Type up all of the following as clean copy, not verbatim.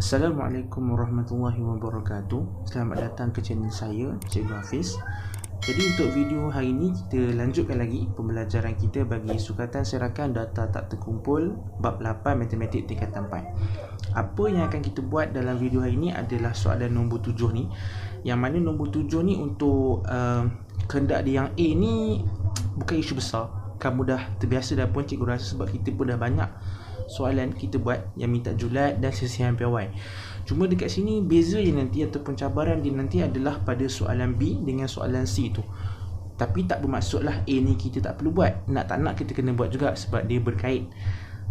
Assalamualaikum warahmatullahi wabarakatuh. Selamat datang ke channel saya, Cikgu Hafiz. Jadi untuk video hari ini kita lanjutkan lagi pembelajaran kita bagi sukatan serakan data tak terkumpul bab 8 matematik tingkatan 4. Apa yang akan kita buat dalam video hari ini adalah soalan nombor 7 ni. Yang mana nombor 7 ni untuk kehendak dia yang A ni bukan isu besar. Kamu dah terbiasa dah pun, cikgu rasa, sebab kita pun dah banyak soalan kita buat yang minta julat dan sisihan piawai. Cuma dekat sini beza je nanti ataupun cabaran dia nanti adalah pada soalan B dengan soalan C tu. Tapi tak bermaksudlah A ni kita tak perlu buat. Nak tak nak kita kena buat juga sebab dia berkait.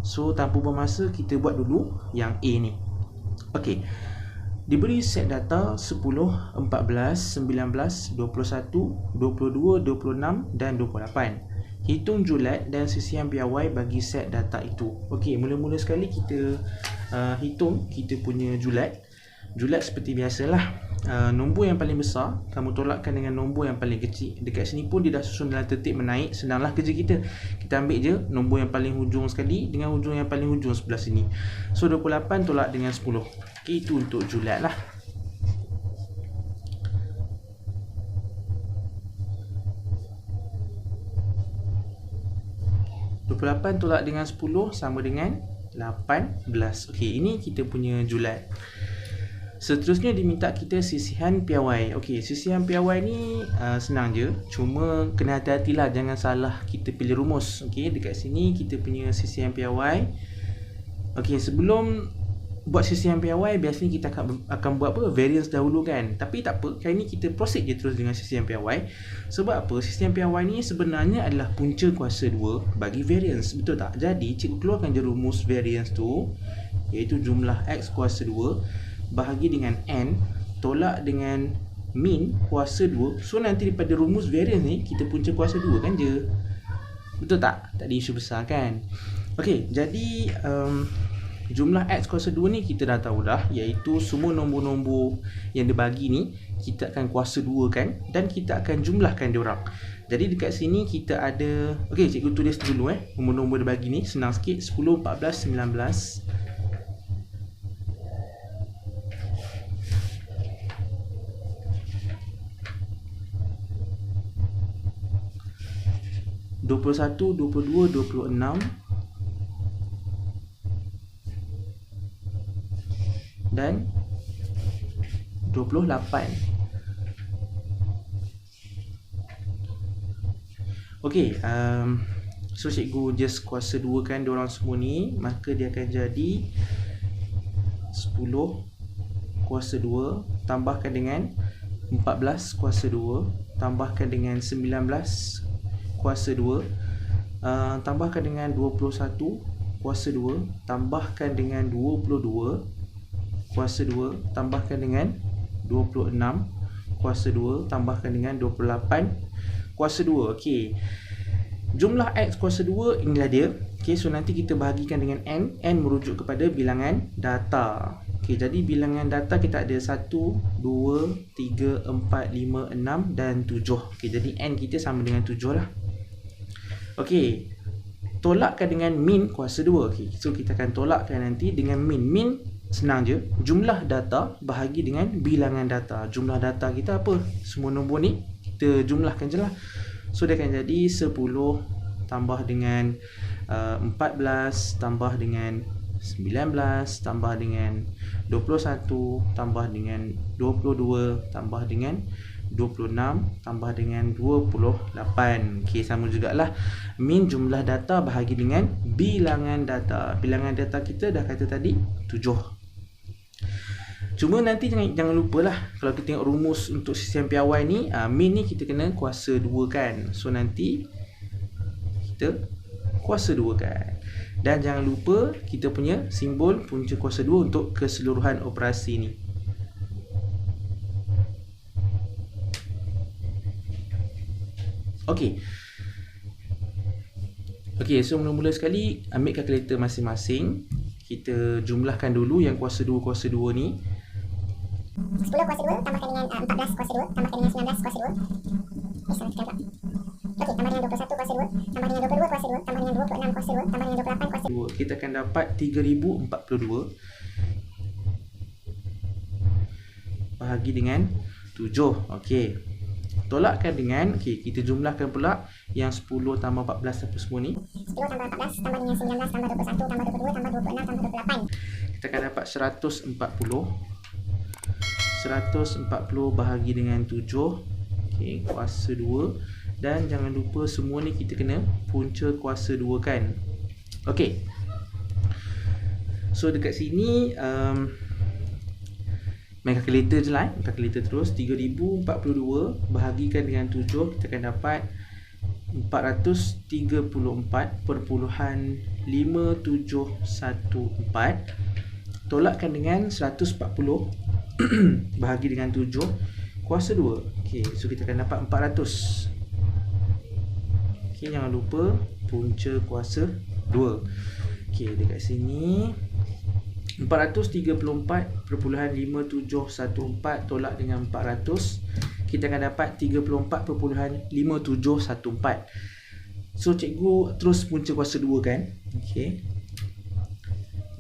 So tanpa bermasa kita buat dulu yang A ni. Okey. Diberi set data 10, 14, 19, 21, 22, 26 dan 28. Hitung julat dan sisihan piawai bagi set data itu. Okey, mula-mula sekali kita hitung kita punya julat. Julat seperti biasalah. Nombor yang paling besar kamu tolakkan dengan nombor yang paling kecil. Dekat sini pun dia dah susun dalam tertib menaik. Senanglah kerja kita. Kita ambil je nombor yang paling hujung sekali dengan hujung yang paling hujung sebelah sini. So 28 tolak dengan 10. Okey, itu untuk julat lah. Tolak dengan 10 sama dengan 18. Okey, ini kita punya julat. Seterusnya diminta kita sisihan piawai. Okey, sisihan piawai ni senang je. Cuma kena hati-hatilah jangan salah kita pilih rumus. Okey, dekat sini kita punya sisihan piawai. Okey, sebelum buat sisihan piawai biasanya kita akan buat apa? Variance dahulu kan. Tapi tak apa, kali ni kita proceed je terus dengan sisihan piawai. Sebab apa? Sisihan piawai ni sebenarnya adalah punca kuasa 2 bagi variance, betul tak? Jadi cikgu keluarkan je rumus variance tu, iaitu jumlah X kuasa 2 bahagi dengan N tolak dengan min kuasa 2. So nanti daripada rumus variance ni kita punca kuasa 2 kan je. Betul tak? Tak ada isu besar kan? Okey, jadi jumlah X kuasa 2 ni kita dah tahu dah, iaitu semua nombor-nombor yang dia bagi ni kita akan kuasa 2 kan, dan kita akan jumlahkan diorang. Jadi dekat sini kita ada, okey, cikgu tulis dulu nombor-nombor dia bagi ni, senang sikit. 10, 14, 19 21, 22, 26 dan 28. Okey, so cikgu just kuasa 2 kan diorang semua ni, maka dia akan jadi 10 kuasa 2 tambahkan dengan 14 kuasa 2 tambahkan dengan 19 kuasa 2 tambahkan dengan 21 kuasa 2 tambahkan dengan 22 kuasa 2 tambahkan dengan 26 kuasa 2 tambahkan dengan 28 kuasa 2. Okey, jumlah X kuasa 2 inilah dia. Okey, so nanti kita bahagikan dengan N. N merujuk kepada bilangan data. Okey, jadi bilangan data kita ada 1, 2, 3, 4, 5, 6 dan 7. Okey, jadi N kita sama dengan 7 lah. Okey, tolakkan dengan min kuasa 2. Okey, so kita akan tolakkan nanti dengan min. Min senang je, jumlah data bahagi dengan bilangan data. Jumlah data kita apa? Semua nombor ni kita jumlahkan je lah. So dia akan jadi 10 tambah dengan 14 tambah dengan 19 tambah dengan 21 tambah dengan 22 tambah dengan 26 tambah dengan 28. Okey, sama jugalah. Min jumlah data bahagi dengan bilangan data. Bilangan data kita dah kata tadi 7. Cuma nanti jangan lupalah, kalau kita tengok rumus untuk sisihan piawai ni, min ni kita kena kuasa 2 kan. So nanti kita kuasa 2 kan. Dan jangan lupa kita punya simbol punca kuasa 2 untuk keseluruhan operasi ni. Okey. Okey, so mula-mula sekali ambil kalkulator masing-masing. Kita jumlahkan dulu yang kuasa 2 ni. 10 kuasa 2 tambahkan dengan 14 kuasa 2 tambahkan dengan 19 kuasa 2. Salah kita pula. Okey, tambah dengan 21 kuasa 2 tambah dengan 22 kuasa 2 tambah dengan 26 kuasa 2 tambah dengan 28 kuasa 2. Kita akan dapat 3042. bahagi dengan 7. Okey. Tolakkan dengan, okey, kita jumlahkan pula yang 10 tambah 14 apa semua ni. 10 tambah 14 tambah dengan 19 tambah 21 tambah 22 tambah 26 tambah 28. Kita akan dapat 140 bahagi dengan 7. Okey, kuasa 2. Dan jangan lupa semua ni kita kena punca kuasa 2 kan. Okey. So dekat sini main calculator je lah, calculator terus. 3042 bahagikan dengan 7, kita akan dapat 434.5714. Tolakkan dengan 140 bahagi dengan 7 kuasa 2. Okey, so kita akan dapat 400. Okey, jangan lupa punca kuasa 2. Okey, dekat sini 434.5714 tolak dengan 400, kita akan dapat 34.5714. So cikgu terus punca kuasa 2 kan. Okey,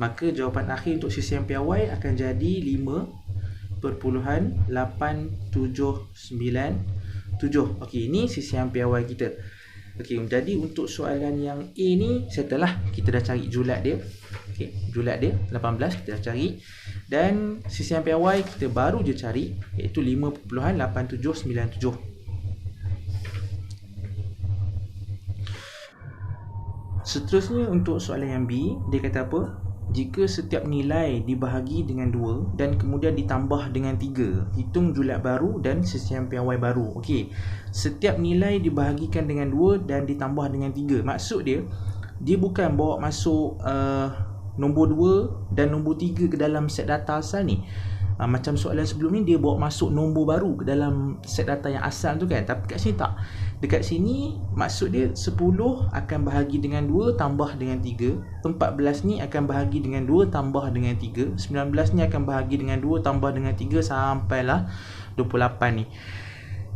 maka jawapan akhir untuk sisihan piawai akan jadi 5.8797. Okey, ini sisihan piawai kita. Okey, jadi untuk soalan yang A ni settle lah. Kita dah cari julat dia. Okey, julat dia 18 kita dah cari. Dan sisihan piawai kita baru je cari, iaitu 5.8797. Seterusnya untuk soalan yang B, dia kata apa? Jika setiap nilai dibahagi dengan 2 dan kemudian ditambah dengan 3, hitung julat baru dan sisihan piawai baru. Okey, setiap nilai dibahagikan dengan 2 dan ditambah dengan 3. Maksud dia bukan bawa masuk nombor 2 dan nombor 3 ke dalam set data asal ni. Macam soalan sebelum ni dia bawa masuk nombor baru ke dalam set data yang asal tu kan. Tapi kat sini tak. Dekat sini maksud dia 10 akan bahagi dengan 2 tambah dengan 3, 14 ni akan bahagi dengan 2 tambah dengan 3, 19 ni akan bahagi dengan 2 tambah dengan 3 sampailah 28 ni.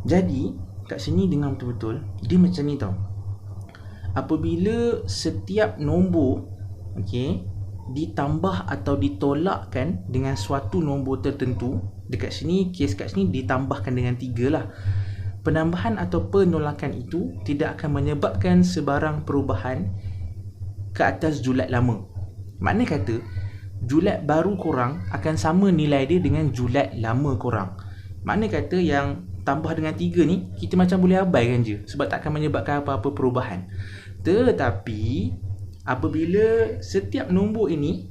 Jadi kat sini dengar betul-betul, dia macam ni tau. Apabila setiap nombor, okey, ditambah atau ditolakkan dengan suatu nombor tertentu, dekat sini, kes kat sini ditambahkan dengan 3 lah. Penambahan atau penolakan itu tidak akan menyebabkan sebarang perubahan ke atas julat lama. Makna kata, julat baru korang akan sama nilai dia dengan julat lama korang. Makna kata yang tambah dengan 3 ni, kita macam boleh abaikan je, sebab tak akan menyebabkan apa-apa perubahan. Tetapi apabila setiap nombor ini,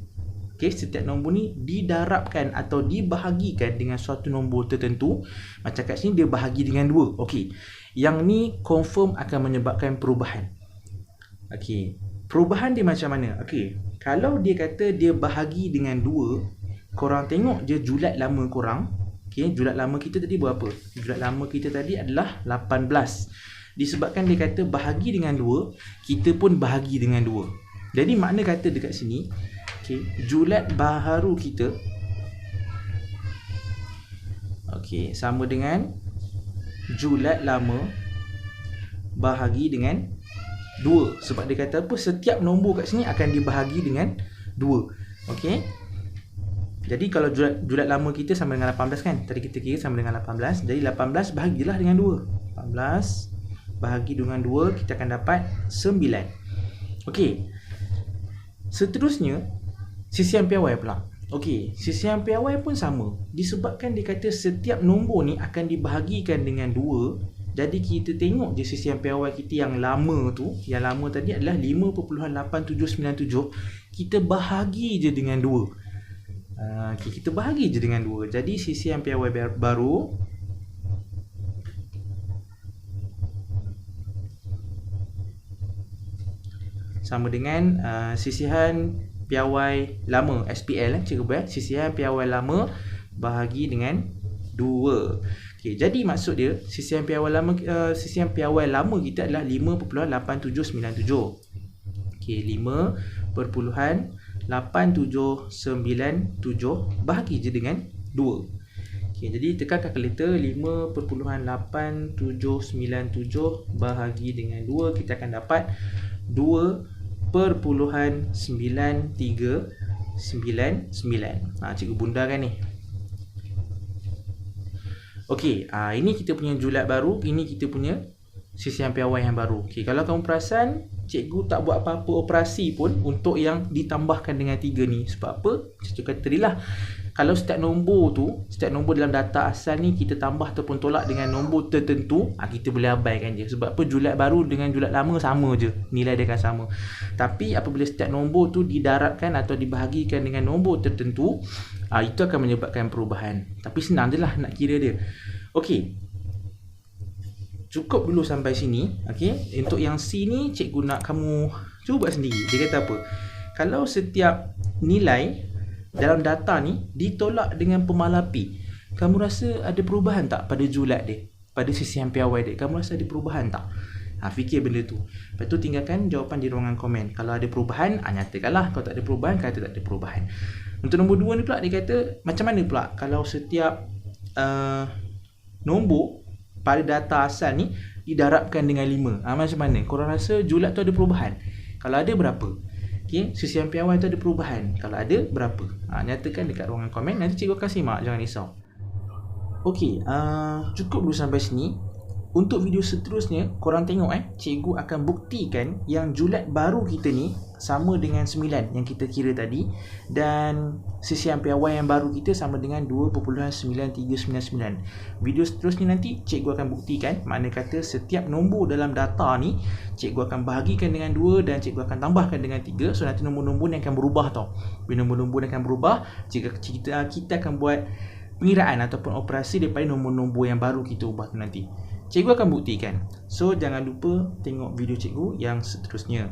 okey, setiap nombor ni didarabkan atau dibahagikan dengan suatu nombor tertentu, macam kat sini dia bahagi dengan 2. Okey, yang ni confirm akan menyebabkan perubahan. Okey, perubahan dia macam mana? Okey, kalau dia kata dia bahagi dengan 2, korang tengok je julat lama korang. Okey, julat lama kita tadi berapa? Julat lama kita tadi adalah 18. Disebabkan dia kata bahagi dengan 2, kita pun bahagi dengan 2. Jadi makna kata dekat sini, okey, julat baharu kita, okey, sama dengan julat lama bahagi dengan 2. Sebab dia kata apa? Setiap nombor kat sini akan dibahagi dengan 2. Okey. Jadi kalau julat lama kita sama dengan 18 kan? Tadi kita kira sama dengan 18. Jadi 18 bahagilah dengan 2. 18 bahagi dengan 2, kita akan dapat 9. Okey. Seterusnya, sisihan piawai pula. Okey, sisihan piawai pun sama. Disebabkan dia kata setiap nombor ni akan dibahagikan dengan 2, jadi kita tengok je sisihan piawai kita yang lama tu, yang lama tadi adalah 5.8797, kita bahagi je dengan 2. Okay, kita bahagi je dengan 2. Jadi sisihan piawai baru sama dengan sisihan piawai lama, SPL, cikgu sisihan piawai lama bahagi dengan 2. Okey, jadi maksud dia sisihan piawai lama kita adalah 5.8797. Okey, 5.8797 bahagi je dengan 2. Okey, jadi tekan kalkulator, 5.8797 bahagi dengan 2, kita akan dapat 2.9399. Cikgu bundarkan ni. Okey, ini kita punya julat baru, ini kita punya sisian piawai yang baru. Okey, kalau kamu perasan, cikgu tak buat apa-apa operasi pun untuk yang ditambahkan dengan 3 ni. Sebab apa? Cikgu kata tadi lah, kalau setiap nombor dalam data asal ni kita tambah ataupun tolak dengan nombor tertentu, kita boleh abaikan je. Sebab apa? Julat baru dengan julat lama sama je, nilai dia akan sama. Tapi apabila setiap nombor tu didarabkan atau dibahagikan dengan nombor tertentu, itu akan menyebabkan perubahan. Tapi senang je lah nak kira dia. Okey, cukup dulu sampai sini. Okey, untuk yang C ni cikgu nak kamu cuba buat sendiri. Dia kata apa? Kalau setiap nilai dalam data ni ditolak dengan pemalapi, kamu rasa ada perubahan tak pada julat dia, pada sisian piawai dia? Kamu rasa ada perubahan tak? Fikir benda tu. Lepas tu tinggalkan jawapan di ruangan komen. Kalau ada perubahan, nyatakanlah. Kalau tak ada perubahan, kata tak ada perubahan. Untuk nombor 2 ni pula, dia kata macam mana pula kalau setiap nombor pada data asal ni didarabkan dengan 5. Macam mana? Korang rasa julat tu ada perubahan? Kalau ada, berapa? Okay, sisian piawai tu ada perubahan? Kalau ada, berapa? Nyatakan dekat ruangan komen. Nanti cikgu akan simak, jangan risau. Okey, cukup dulu sampai sini. Untuk video seterusnya, korang tengok cikgu akan buktikan yang julat baru kita ni sama dengan 9 yang kita kira tadi, dan sisian piawai yang baru kita sama dengan 2.9399. Video seterusnya nanti cikgu akan buktikan mana kata setiap nombor dalam data ni cikgu akan bahagikan dengan 2 dan cikgu akan tambahkan dengan 3. So nanti nombor-nombor ni akan berubah tau. Bila nombor-nombor ni akan berubah, kita akan buat pengiraan ataupun operasi daripada nombor-nombor yang baru kita ubah tu nanti. Cikgu akan buktikan. So jangan lupa tengok video cikgu yang seterusnya.